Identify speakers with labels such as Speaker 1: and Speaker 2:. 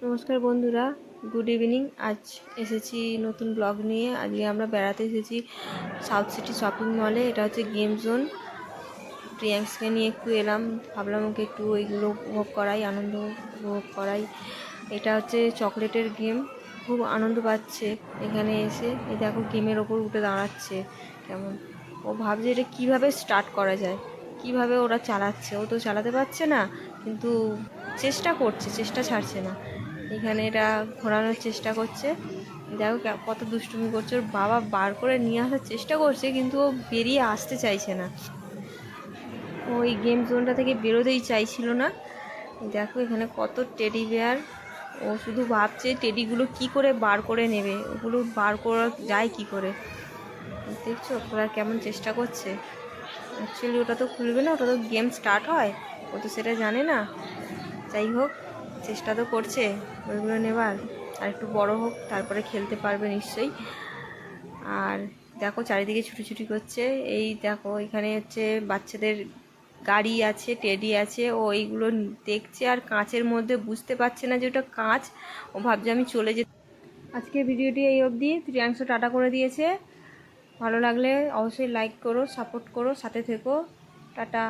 Speaker 1: নমস্কার বন্ধুরা, good evening. আজ এসেছি নতুন ব্লগ নিয়ে। আজকে আমরা বেড়াতে এসেছি সাউথ সিটি শপিং মলে। এটা হচ্ছে গেম জোন। প্রিয়াংশকে নিয়ে একটু এলাম, ভাবলাম ওকে একটু ওইগুলো উপভোগ করাই, আনন্দ উপভোগ করাই। এটা হচ্ছে চকলেটের গেম, খুব আনন্দ পাচ্ছে এখানে এসে। এই দেখো গেমের ওপর উঠে দাঁড়াচ্ছে কেমন। ও ভাবছে এটা কীভাবে স্টার্ট করা যায়, কিভাবে ওরা চালাচ্ছে। ও তো চালাতে পারছে না, কিন্তু চেষ্টা করছে, চেষ্টা ছাড়ছে না। এখানে এটা ঘোরানোর চেষ্টা করছে। দেখো কত দুষ্টুমি করছে। ওর বাবা বার করে নিয়ে আসার চেষ্টা করছে, কিন্তু ও বেরিয়ে আসতে চাইছে না। ওই গেম জোনটা থেকে বেরোতেই চাইছিল না। দেখো এখানে কত টেডি বেয়ার। ও শুধু ভাবছে টেডিগুলো কি করে বার করে নেবে, ওগুলো বার করা যায় কি করে। দেখছো ওরা কেমন চেষ্টা করছে। অ্যাকচুয়ালি ওটা তো খুলবে না, ওটা তো গেম স্টার্ট হয়, ও তো সেটা জানে না। যাই হোক, চেষ্টা তো করছে ওইগুলো নেবার। আর একটু বড় হোক, তারপরে খেলতে পারবে নিশ্চয়ই। আর দেখো চারিদিকে ছুটোছুটি করছে। এই দেখো এখানে হচ্ছে বাচ্চাদের গাড়ি আছে, টেডি আছে। ও এইগুলো দেখছে, আর কাঁচের মধ্যে বুঝতে পারছে না যে ওটা কাঁচ। ও ভাবছে আমি চলে যেতে। আজকে ভিডিওটি এই অবধি। প্রিয়াংশ টাটা করে দিয়েছে। ভালো লাগলে অবশ্যই লাইক করো, সাপোর্ট করো, সাথে থেকো। টাটা।